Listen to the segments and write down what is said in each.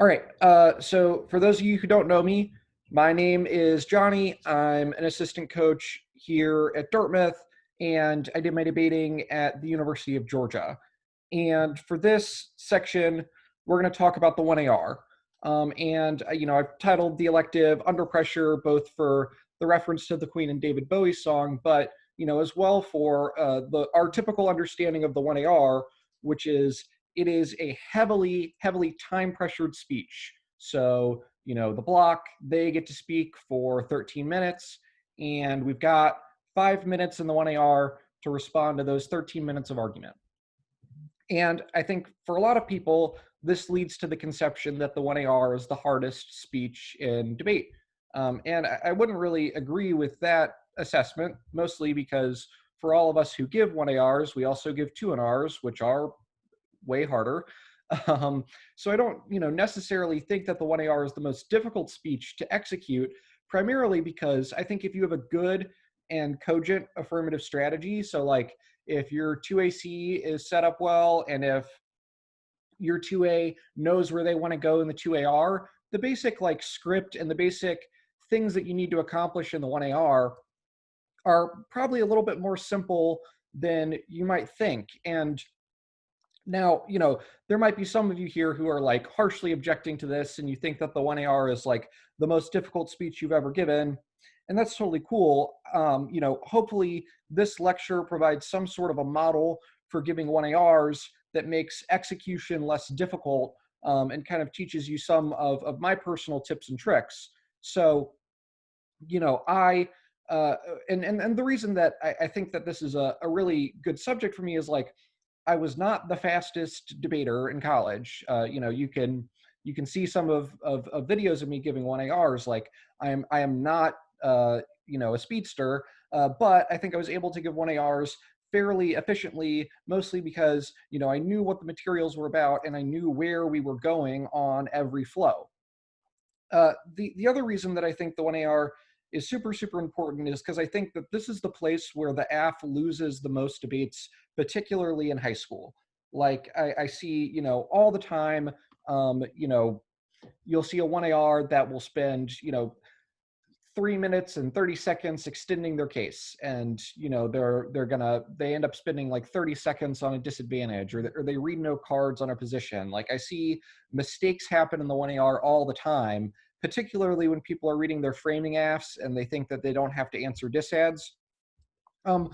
All right. So for those of you who don't know me, my name is Johnny. I'm an assistant coach here at Dartmouth, and I did my debating at the University of Georgia. And for this section, we're going to talk about the 1AR. I've titled the elective Under Pressure, both for the reference to the Queen and David Bowie song, but, as well for our typical understanding of the 1AR, which is it is a heavily, heavily time pressured speech. So, the block, they get to speak for 13 minutes, and we've got 5 minutes in the 1AR to respond to those 13 minutes of argument. And I think for a lot of people, this leads to the conception that the 1AR is the hardest speech in debate. And I wouldn't really agree with that assessment, mostly because for all of us who give 1ARs, we also give 2NRs, which are way harder. So I don't, necessarily think that the 1AR is the most difficult speech to execute, primarily because I think if you have a good and cogent affirmative strategy, so like if your 2AC is set up well, and if your 2A knows where they want to go in the 2AR, the basic like script and the basic things that you need to accomplish in the 1AR are probably a little bit more simple than you might think. And now, there might be some of you here who are like harshly objecting to this, and you think that the 1AR is like the most difficult speech you've ever given. And that's totally cool. Hopefully this lecture provides some sort of a model for giving 1ARs that makes execution less difficult, and kind of teaches you some of my personal tips and tricks. So, I and the reason that I think that this is a really good subject for me is like I was not the fastest debater in college. You can see some of videos of me giving 1ARs. Like I am not a speedster, but I think I was able to give 1ARs fairly efficiently, mostly because I knew what the materials were about and I knew where we were going on every flow. The other reason that I think the 1AR is super, super important is because I think that this is the place where the AF loses the most debates, particularly in high school. Like I see, all the time, you'll see a 1AR that will spend, 3 minutes and 30 seconds extending their case. And, they end up spending like 30 seconds on a disadvantage, or they read no cards on a position. Like I see mistakes happen in the 1AR all the time, particularly when people are reading their framing AFs and they think that they don't have to answer disads. But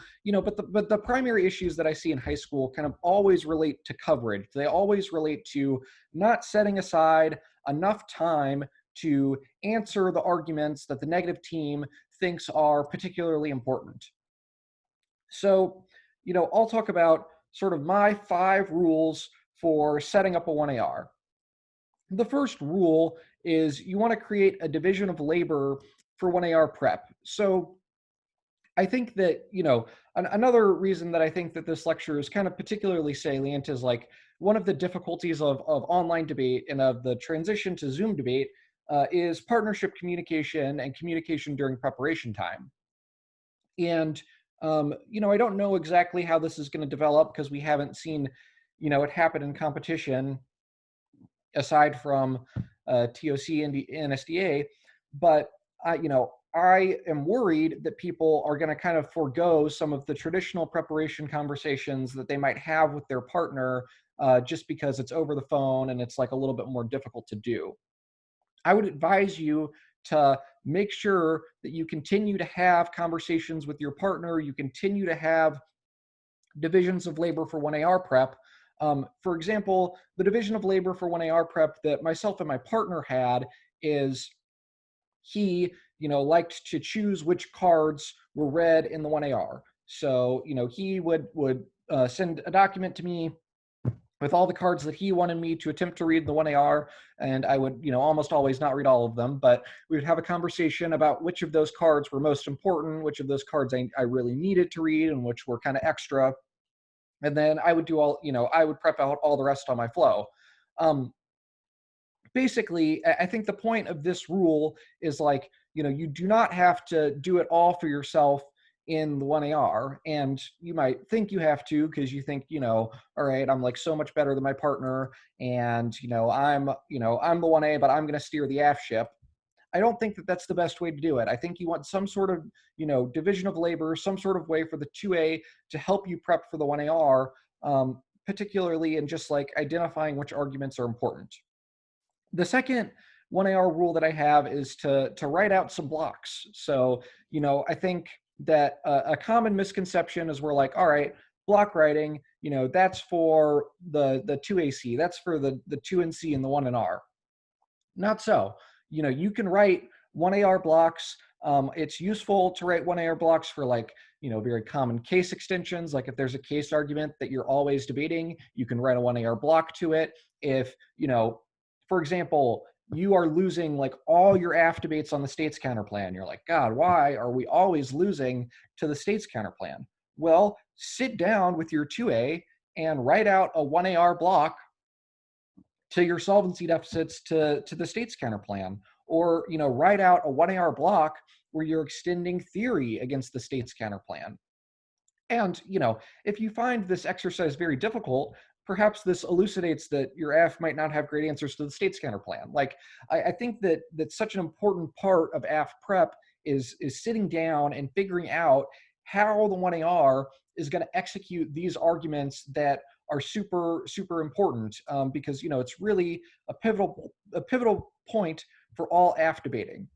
the primary issues that I see in high school kind of always relate to coverage. They always relate to not setting aside enough time to answer the arguments that the negative team thinks are particularly important. So, I'll talk about sort of my 5 rules for setting up a 1AR. The first rule is you want to create a division of labor for 1AR prep. So I think that, another reason that I think that this lecture is kind of particularly salient is like one of the difficulties of online debate and of the transition to Zoom debate is partnership communication and communication during preparation time. And, I don't know exactly how this is going to develop because we haven't seen, it happen in competition aside from TOC and NSDA. But, I am worried that people are going to kind of forego some of the traditional preparation conversations that they might have with their partner just because it's over the phone and it's like a little bit more difficult to do. I would advise you to make sure that you continue to have conversations with your partner. You continue to have divisions of labor for 1AR prep. For example, the division of labor for 1AR prep that myself and my partner had is he, liked to choose which cards were read in the 1AR. So, he would send a document to me with all the cards that he wanted me to attempt to read the 1AR, and I would, almost always not read all of them, but we would have a conversation about which of those cards were most important, which of those cards I really needed to read, and which were kind of extra. And then I would do I would prep out all the rest on my flow. Basically, I think the point of this rule is like, you do not have to do it all for yourself in the 1AR. And you might think you have to because you think, all right, I'm like so much better than my partner, and I'm the 1A, but I'm going to steer the aft ship. I don't think that that's the best way to do it. I think you want some sort of, division of labor, some sort of way for the 2A to help you prep for the 1AR, particularly in just like identifying which arguments are important. The second 1AR rule that I have is to write out some blocks. So, I think that a common misconception is we're like, all right, block writing, that's for the 2AC, that's for the 2NC and the 1NR. Not so. You can write 1AR blocks. It's useful to write 1AR blocks for like, very common case extensions. Like if there's a case argument that you're always debating, you can write a 1AR block to it. If, for example, you are losing like all your aft debates on the states counterplan, you're like, God, why are we always losing to the states counterplan? Well, sit down with your 2A and write out a 1AR block to your solvency deficits to the states counterplan, or write out a 1AR block where you're extending theory against the states counterplan. And if you find this exercise very difficult, perhaps this elucidates that your AF might not have great answers to the states counterplan. Like I think that such an important part of AF prep is sitting down and figuring out how the 1AR is going to execute these arguments that are super, super important, because it's really a pivotal point for all AF debating.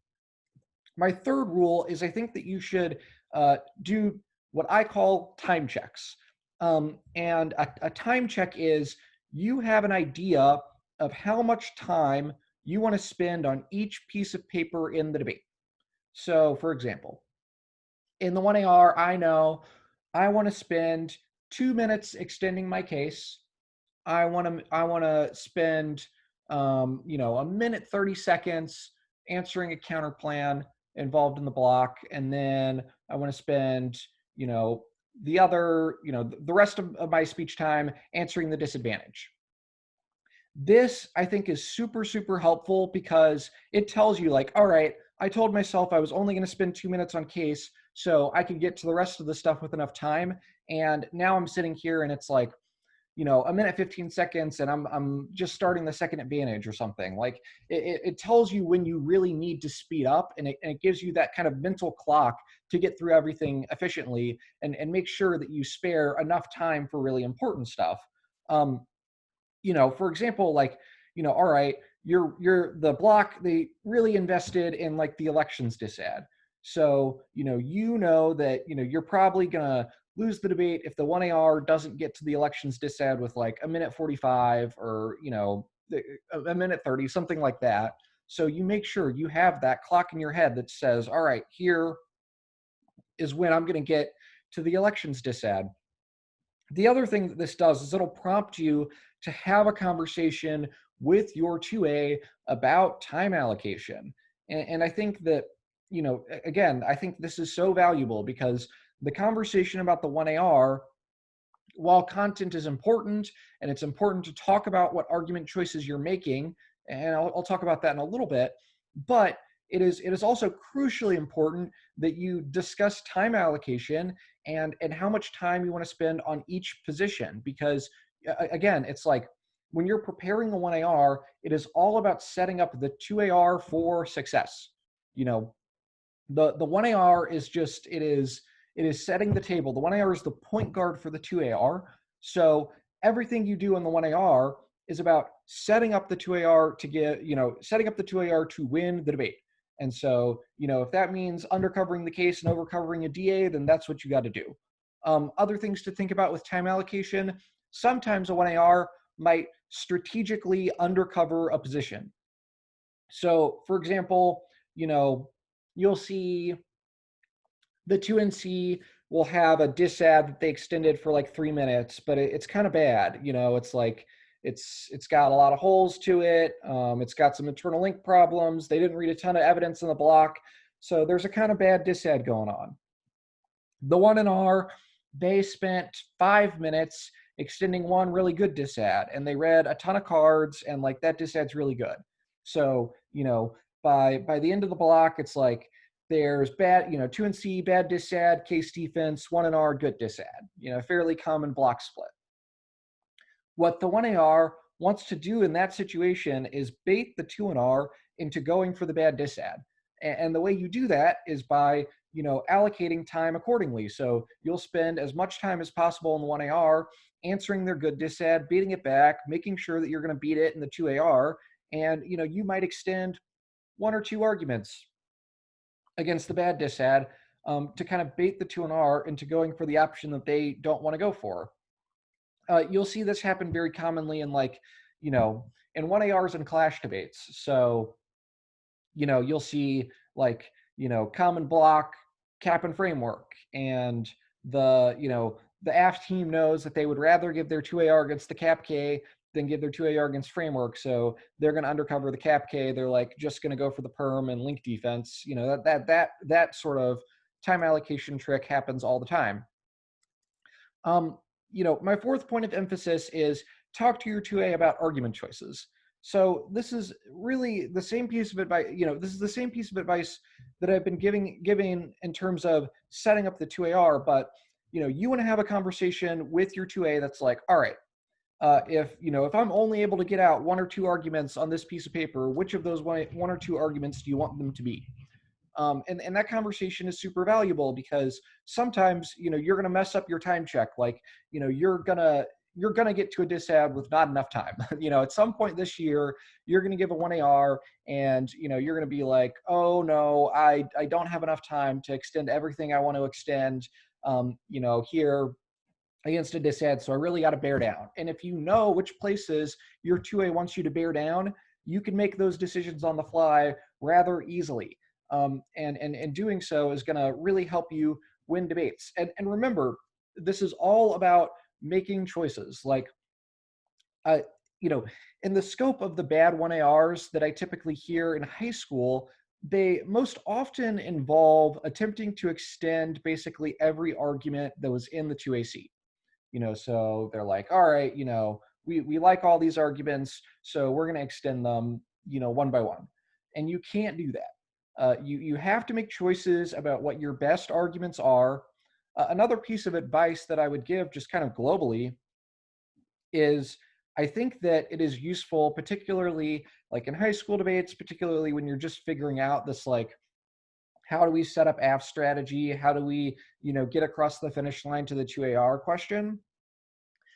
My third rule is I think that you should do what I call time checks. And a time check is you have an idea of how much time you want to spend on each piece of paper in the debate. So, for example, in the 1AR, I know I want to spend 2 minutes extending my case. I want to spend a minute 30 seconds answering a counterplan involved in the block, and then I want to spend the other the rest of my speech time answering the disadvantage. This I think is super, super helpful because it tells you like, all right, I told myself I was only going to spend 2 minutes on case so I could get to the rest of the stuff with enough time. And now I'm sitting here and it's like, a minute 15 seconds and I'm just starting the second advantage or something. Like it tells you when you really need to speed up, and it gives you that kind of mental clock to get through everything efficiently and make sure that you spare enough time for really important stuff. For example, like, all right, you're the block, they really invested in like the elections disad. So, that, you're probably gonna lose the debate if the 1AR doesn't get to the elections disad with like a minute 45 or, a minute 30, something like that. So you make sure you have that clock in your head that says, all right, here is when I'm going to get to the elections disad. The other thing that this does is it'll prompt you to have a conversation with your 2A about time allocation. And I think that, again, I think this is so valuable because the conversation about the 1AR, while content is important, and it's important to talk about what argument choices you're making, and I'll talk about that in a little bit, but it is also crucially important that you discuss time allocation and how much time you want to spend on each position. Because again, it's like when you're preparing the 1AR, it is all about setting up the 2AR for success. The 1AR is just, it is setting the table. The 1AR is the point guard for the 2AR. So everything you do in the 1AR is about setting up the 2AR to get, setting up the 2AR to win the debate. And so, if that means undercovering the case and overcovering a DA, then that's what you got to do. Other things to think about with time allocation, sometimes a 1AR might strategically undercover a position. So, for example, you'll see the 2NC will have a disad that they extended for like 3 minutes, but it's kind of bad. It's like, it's got a lot of holes to it. It's got some internal link problems. They didn't read a ton of evidence in the block. So there's a kind of bad disad going on. The 1NR, they spent 5 minutes extending one really good disad, and they read a ton of cards, and like that disad's really good. So, by the end of the block, it's like there's bad, 2 and C, bad disad, case defense, 1 and R, good disad, fairly common block split. What the 1AR wants to do in that situation is bait the 2 and R into going for the bad disad. And the way you do that is by, allocating time accordingly. So you'll spend as much time as possible in the 1AR answering their good disad, beating it back, making sure that you're going to beat it in the 2AR. And, you might extend 1 or 2 arguments against the bad disad to kind of bait the 2 and R into going for the option that they don't want to go for. You'll see this happen very commonly in in 1ARs and clash debates. So, you'll see common block, cap and framework, and the AF team knows that they would rather give their 2AR against the cap K than give their 2AR against framework. So they're going to undercover the cap K. They're just going to go for the perm and link defense. That sort of time allocation trick happens all the time. My fourth point of emphasis is talk to your 2A about argument choices. So this is really the same piece of advice, this is the same piece of advice that I've been giving in terms of setting up the 2AR, but, you want to have a conversation with your 2A that's like, all right, if I'm only able to get out 1 or 2 arguments on this piece of paper, which of those 1 or 2 arguments do you want them to be? And that conversation is super valuable because sometimes, you're going to mess up your time check. You're going to get to a disad with not enough time. At some point this year, you're going to give a 1AR and, you're going to be like, oh no, I don't have enough time to extend everything I want to extend, here against a disad. So I really got to bear down. And if you know which places your 2A wants you to bear down, you can make those decisions on the fly rather easily. And doing so is going to really help you win debates. And remember, this is all about making choices. In the scope of the bad 1ARs that I typically hear in high school, they most often involve attempting to extend basically every argument that was in the 2AC. So they're like, all right, we like all these arguments, so we're going to extend them, one by one. And you can't do that. You have to make choices about what your best arguments are. Another piece of advice that I would give just kind of globally is I think that it is useful, particularly in high school debates, particularly when you're just figuring out this, how do we set up AF strategy? How do we, get across the finish line to the 2AR question?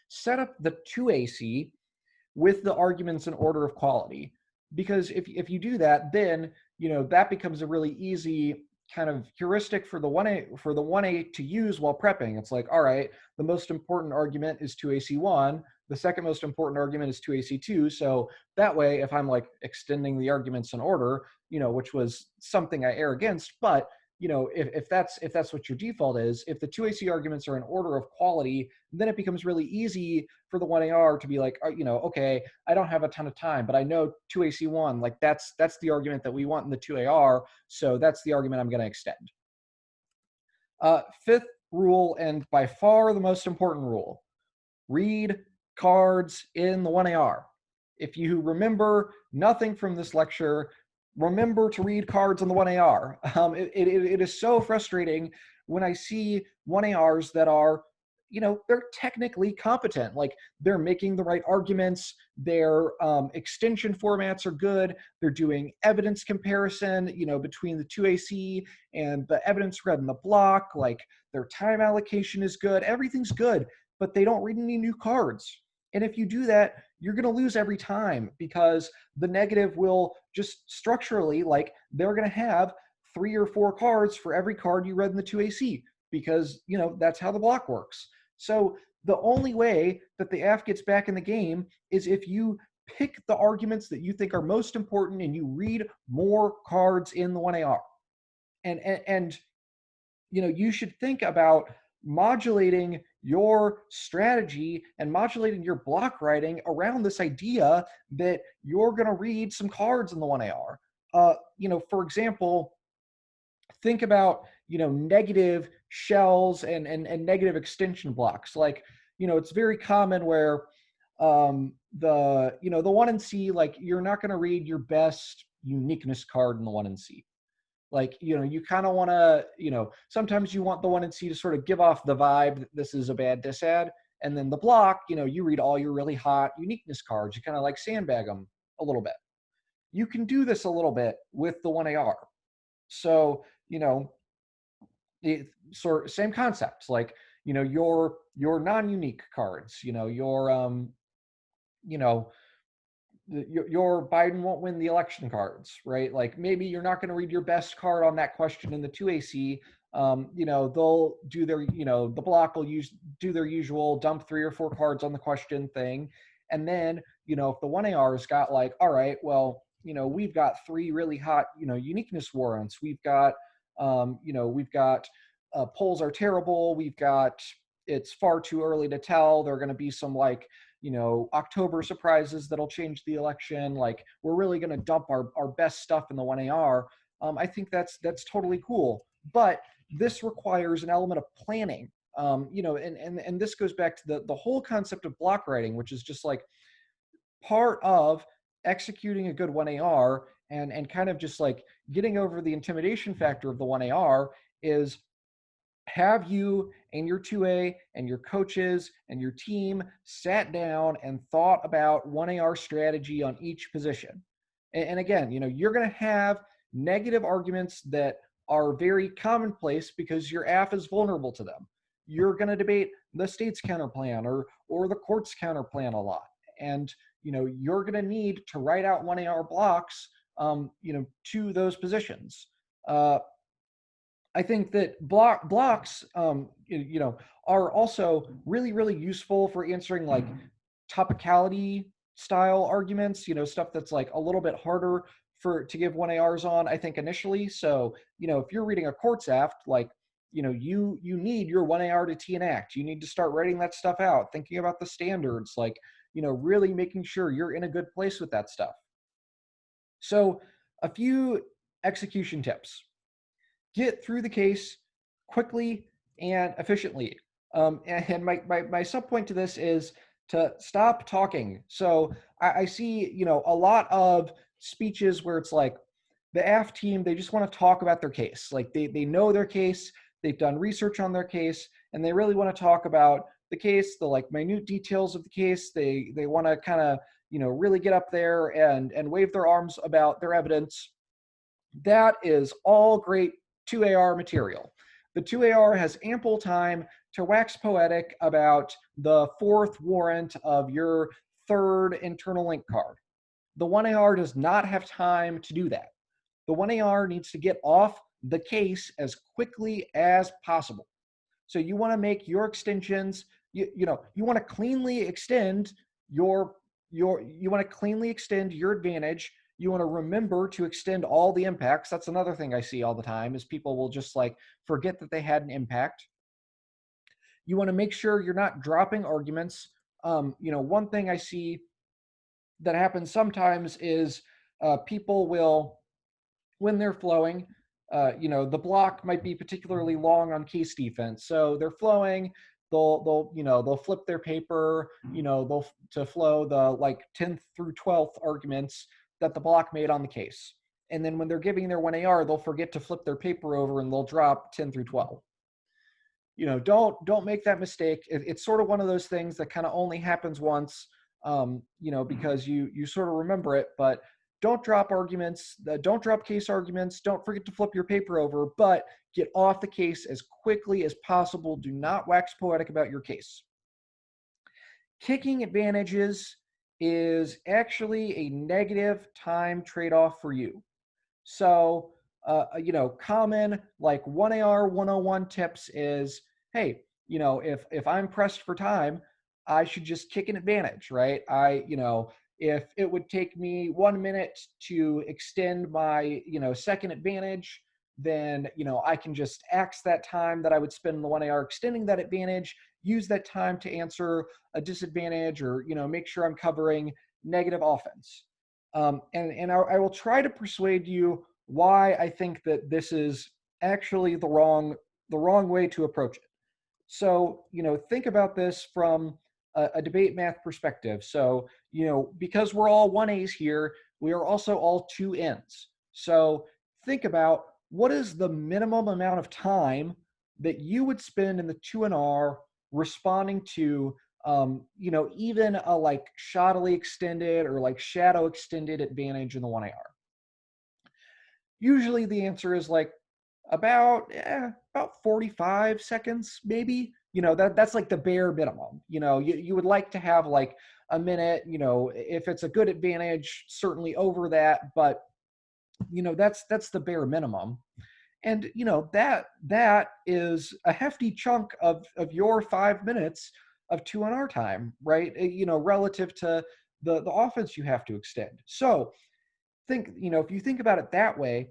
Set up the 2AC with the arguments in order of quality. Because if you do that, then, that becomes a really easy kind of heuristic for the 1A to use while prepping. It's like, all right, the most important argument is 2AC1. The second most important argument is 2AC2. So that way, if I'm extending the arguments in order, which was something I err against, but if that's what your default is, if the 2AC arguments are in order of quality, then it becomes really easy for the 1AR to be like, okay, I don't have a ton of time, but I know 2AC1, that's the argument that we want in the 2AR, so that's the argument I'm going to extend. Fifth rule, and by far the most important rule, read cards in the 1AR. If you remember nothing from this lecture, remember to read cards on the 1AR. It is so frustrating when I see 1ARs that are, they're technically competent. They're making the right arguments. Their extension formats are good. They're doing evidence comparison, between the 2AC and the evidence read in the block. Their time allocation is good. Everything's good, but they don't read any new cards. And if you do that, you're going to lose every time because the negative will just structurally, they're going to have 3 or 4 cards for every card you read in the 2AC because, that's how the block works. So the only way that the AF gets back in the game is if you pick the arguments that you think are most important and you read more cards in the 1AR. And you should think about modulating your strategy and modulating your block writing around this idea that you're going to read some cards in the 1AR. For example, think about, negative shells and negative extension blocks. It's very common where the 1 and C, you're not going to read your best uniqueness card in the 1 and C. Like, you kind of want to, sometimes you want the 1 and C to sort of give off the vibe that this is a bad disad. And then the block, you read all your really hot uniqueness cards. You kind of like sandbag them a little bit. You can do this a little bit with the 1AR. So, sort of same concepts, like, your non-unique cards, you know, your Biden won't win the election cards, right? Like maybe you're not going to read your best card on that question in the 2AC. They'll do their, the block will do their usual dump 3 or 4 cards on the question thing. And then, if the 1AR's got like, all right, well, we've got 3 really hot, uniqueness warrants. We've got, polls are terrible. We've got, it's far too early to tell. There are going to be some like, October surprises that'll change the election. Like we're really going to dump our best stuff in the 1AR. I think that's totally cool. But this requires an element of planning. And this goes back to the whole concept of block writing, which is just like part of executing a good 1AR and kind of just like getting over the intimidation factor of the 1AR is have you and your 2A and your coaches and your team sat down and thought about 1AR strategy on each position. And again, you're going to have negative arguments that are very commonplace because your AF is vulnerable to them. You're going to debate the state's counterplan or the court's counterplan a lot. And, you're going to need to write out 1AR blocks, to those positions. I think that blocks, are also really, really useful for answering like topicality style arguments, stuff that's like a little bit harder to give 1ARs on, I think, initially. So, if you're reading a courts aft, like, you need your 1AR to T enact. You need to start writing that stuff out, thinking about the standards, like, really making sure you're in a good place with that stuff. So a few execution tips. Get through the case quickly and efficiently. And my sub point to this is to stop talking. So I see, a lot of speeches where it's like the AF team, they just want to talk about their case. Like they know their case, they've done research on their case, and they really want to talk about the case, the like minute details of the case. They want to kind of, really get up there and wave their arms about their evidence. That is all great 2AR material. The 2AR has ample time to wax poetic about the 4th warrant of your 3rd internal link card. The 1AR does not have time to do that. The 1AR needs to get off the case as quickly as possible. So you want to make your extensions, you want to cleanly extend you want to cleanly extend your advantage. You want to remember to extend all the impacts. That's another thing I see all the time is people will just like forget that they had an impact. You want to make sure you're not dropping arguments. One thing I see that happens sometimes is people will, when they're flowing, the block might be particularly long on case defense. So they're flowing, they'll flip their paper, they'll to flow the like 10th through 12th arguments that the block made on the case. And then when they're giving their 1AR, they'll forget to flip their paper over and they'll drop 10 through 12. Don't make that mistake. It's sort of one of those things that kind of only happens once, because you sort of remember it, but don't drop arguments, don't drop case arguments, don't forget to flip your paper over, but get off the case as quickly as possible. Do not wax poetic about your case. Kicking advantages is actually a negative time trade-off for you. So, common like 1AR 101 tips is, hey, if I'm pressed for time, I should just kick an advantage, right? If it would take me 1 minute to extend my, second advantage, then, I can just axe that time that I would spend in the 1AR extending that advantage, use that time to answer a disadvantage or, make sure I'm covering negative offense. And I will try to persuade you why I think that this is actually the wrong way to approach it. So, think about this from a debate math perspective. So, because we're all 1As here, we are also all 2Ns. So think about what is the minimum amount of time that you would spend in the 2NR responding to, even a like shoddily extended or like shadow extended advantage in the 1AR? Usually the answer is like about 45 seconds, maybe. That's like the bare minimum. You would like to have like a minute, if it's a good advantage, certainly over that, but that's the bare minimum. And that is a hefty chunk of your 5 minutes of 2NR time, right? Relative to the offense you have to extend. So if you think about it that way,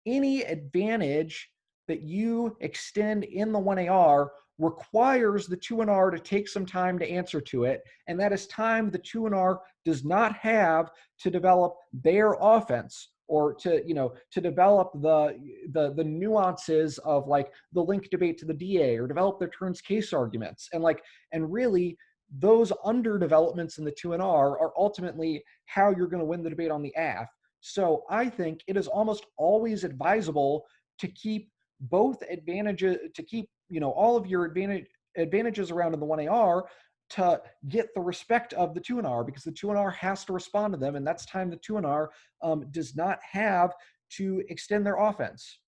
any advantage that you extend in the 1AR requires the 2NR to take some time to answer to it, and that is time the 2NR does not have to develop their offense, or to develop the nuances of like the link debate to the DA, or develop their turns case arguments, and really those underdevelopments in the 2NR are ultimately how you're going to win the debate on the AF. So I think it is almost always advisable to keep both advantages, to keep all of your advantages around in the 1AR, to get the respect of the 2NR, because the 2NR has to respond to them, and that's time the 2NR does not have to extend their offense.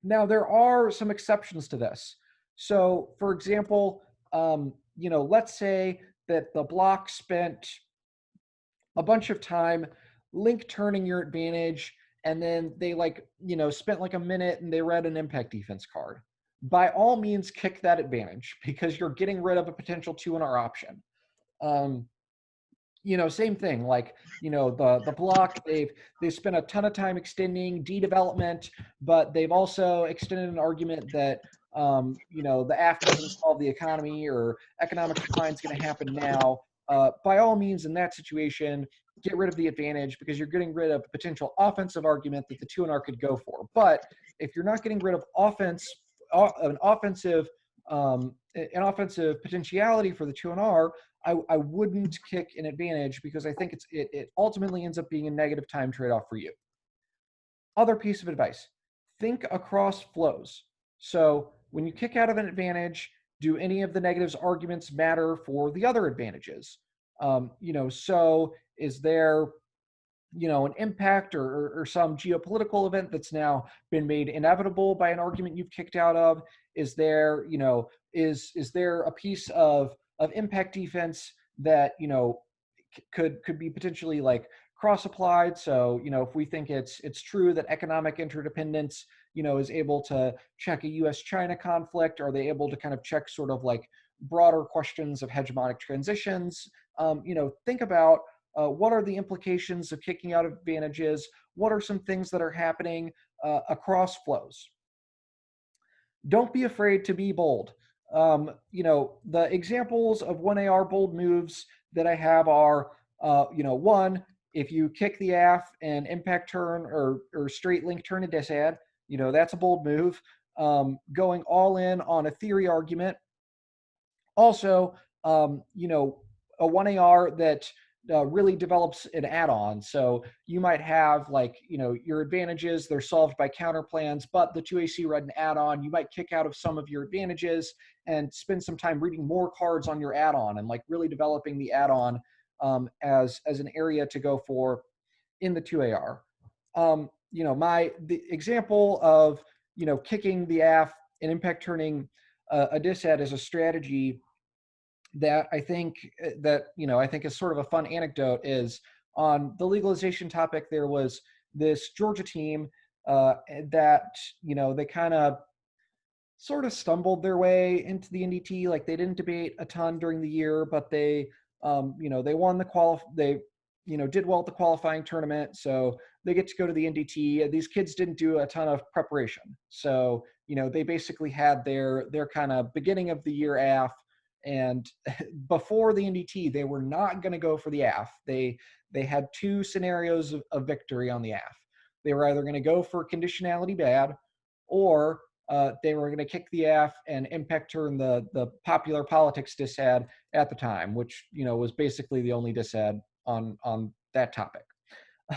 Now, there are some exceptions to this. So, for example, let's say that the block spent a bunch of time link turning your advantage, and then they spent like a minute and they read an impact defense card. By all means, kick that advantage, because you're getting rid of a potential 2NR option. Same thing, like, the block, they've spent a ton of time extending D development, but they've also extended an argument that the AF doesn't solve the economy, or economic decline is going to happen now. By all means, in that situation, get rid of the advantage, because you're getting rid of a potential offensive argument that the 2NR could go for. But if you're not getting rid of an offensive potentiality for the 2NR, I wouldn't kick an advantage, because I think it ultimately ends up being a negative time trade-off for you. Other piece of advice: think across flows. So when you kick out of an advantage, do any of the negatives arguments matter for the other advantages? So is there an impact or some geopolitical event that's now been made inevitable by an argument you've kicked out of? Is there is there a piece of impact defense that could be potentially like cross applied? So if we think it's true that economic interdependence is able to check a US-China conflict, are they able to kind of check sort of like broader questions of hegemonic transitions? Think about what are the implications of kicking out advantages? What are some things that are happening across flows? Don't be afraid to be bold. The examples of 1AR bold moves that I have are, one, if you kick the AF and impact turn or straight link turn a disad, that's a bold move. Going all in on a theory argument. Also, a 1AR that really develops an add-on. So you might have your advantages, they're solved by counter plans, but the 2AC read an add-on. You might kick out of some of your advantages and spend some time reading more cards on your add-on, and really developing the add-on as an area to go for in the 2AR. The example of kicking the AF and impact turning a disad as a strategy that I think is sort of a fun anecdote is, on the legalization topic, there was this Georgia team that they kind of sort of stumbled their way into the NDT. Like, they didn't debate a ton during the year, but they they won the did well at the qualifying tournament, so they get to go to the NDT. These kids didn't do a ton of preparation, so they basically had their kind of beginning of the year AF. And before the NDT, they were not going to go for the AF. They had two scenarios of victory on the AF. They were either going to go for conditionality bad, or they were going to kick the AF and impact turn the popular politics disad at the time, which was basically the only disad on that topic.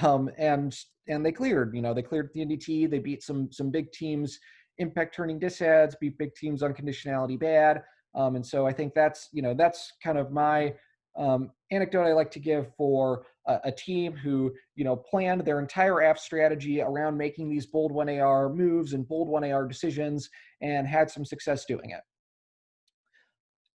And they cleared. They cleared the NDT. They beat some big teams, impact turning disads, beat big teams on conditionality bad. And so I think that's kind of my anecdote I like to give for a team who planned their entire app strategy around making these bold 1AR moves and bold 1AR decisions and had some success doing it.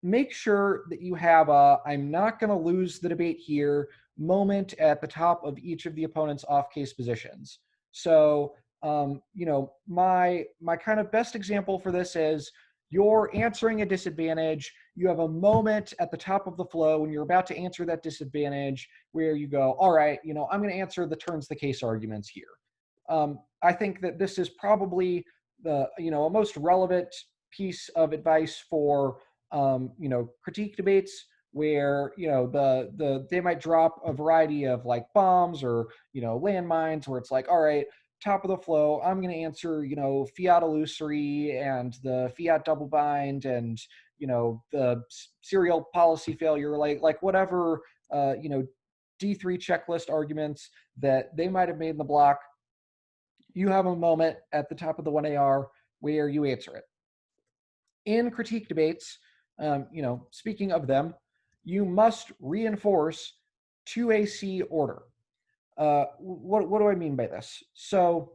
Make sure that you have a "I'm not going to lose the debate here" moment at the top of each of the opponent's off-case positions. So, my kind of best example for this is you're answering a disadvantage. You have a moment at the top of the flow when you're about to answer that disadvantage where you go, "All right, I'm going to answer the turns the case arguments here." I think that this is probably a most relevant piece of advice for critique debates where they might drop a variety of like bombs or landmines where it's like, all right, top of the flow, I'm going to answer fiat illusory and the fiat double bind and the serial policy failure, like whatever D3 checklist arguments that they might have made in the block. You have a moment at the top of the 1AR where you answer it. In critique debates, speaking of them, you must reinforce 2AC order. What do I mean by this? So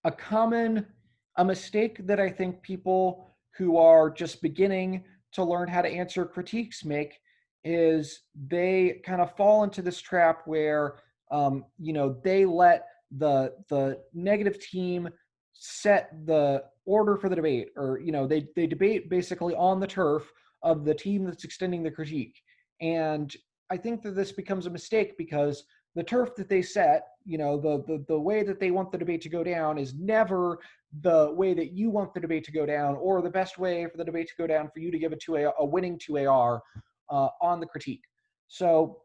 a mistake that I think people who are just beginning to learn how to answer critiques make is they kind of fall into this trap where they let the negative team set the order for the debate, or they debate basically on the turf of the team that's extending the critique. And I think that this becomes a mistake because the turf that they set, the way that they want the debate to go down is never the way that you want the debate to go down, or the best way for the debate to go down for you to give a winning 2AR on the critique. So,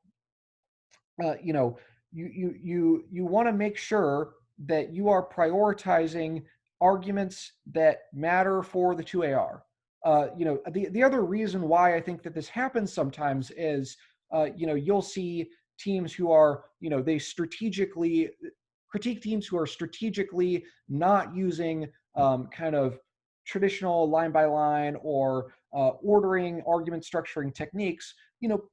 you want to make sure that you are prioritizing arguments that matter for the 2AR. The other reason why I think that this happens sometimes is, you'll see teams who are, they strategically critique teams who are strategically not using kind of traditional line by line or ordering argument structuring techniques,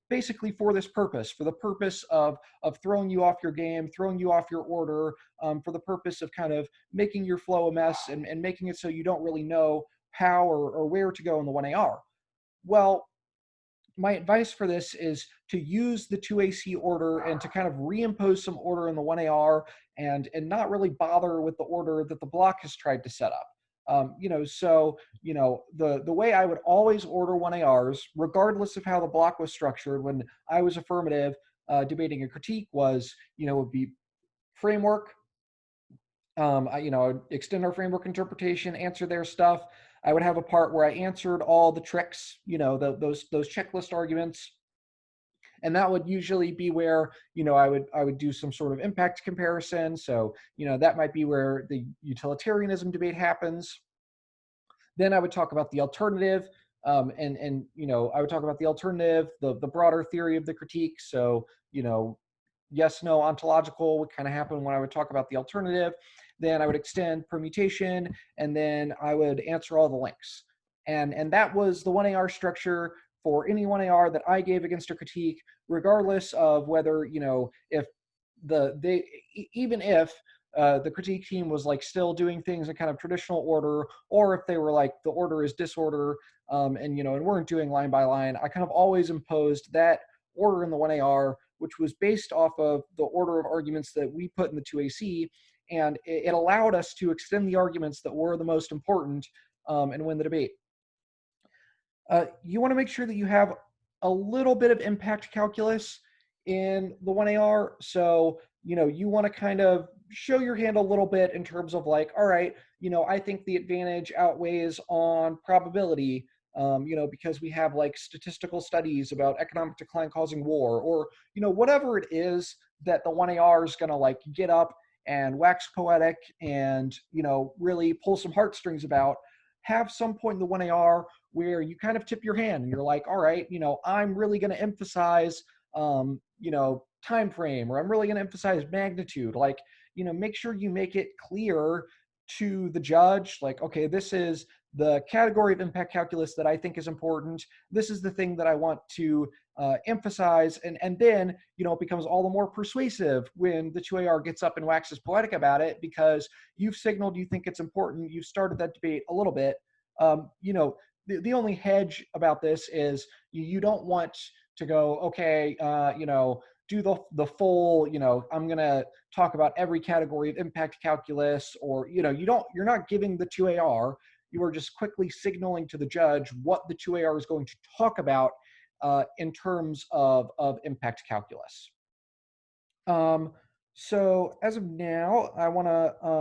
basically for this purpose, for the purpose of throwing you off your game, throwing you off your order, for the purpose of kind of making your flow a mess and making it so you don't really know how or where to go in the 1AR. Well, my advice for this is to use the 2AC order and to kind of reimpose some order in the 1AR and not really bother with the order that the block has tried to set up. The way I would always order 1ARs, regardless of how the block was structured when I was affirmative debating a critique, was, it would be framework. I would extend our framework interpretation, answer their stuff. I would have a part where I answered all the tricks, those checklist arguments. And that would usually be where, I would do some sort of impact comparison. So, that might be where the utilitarianism debate happens. Then I would talk about the alternative, I would talk about the alternative, the broader theory of the critique. So, yes, no, ontological would kind of happen when I would talk about the alternative. Then I would extend permutation, and then I would answer all the links. And that was the 1AR structure for any 1AR that I gave against a critique, regardless of whether, if even if the critique team was like still doing things in kind of traditional order, or if they were like the order is disorder, and weren't doing line by line, I kind of always imposed that order in the 1AR, which was based off of the order of arguments that we put in the 2AC, and it allowed us to extend the arguments that were the most important and win the debate. You want to make sure that you have a little bit of impact calculus in the 1AR. So, you want to kind of show your hand a little bit in terms of like, all right, I think the advantage outweighs on probability, because we have like statistical studies about economic decline causing war, or, whatever it is that the 1AR is going to like get up and wax poetic and, really pull some heartstrings about. Have some point in the 1AR where you kind of tip your hand and you're like, all right, I'm really going to emphasize, time frame, or I'm really going to emphasize magnitude. Like, make sure you make it clear to the judge, like, okay, this is the category of impact calculus that I think is important. This is the thing that I want to emphasize. And then, it becomes all the more persuasive when the 2AR gets up and waxes poetic about it, because you've signaled you think it's important. You've started that debate a little bit. The only hedge about this is you don't want to go, okay, do the full, I'm going to talk about every category of impact calculus, or, you're not giving the 2AR. You are just quickly signaling to the judge what the 2AR is going to talk about in terms of impact calculus. So as of now, I want to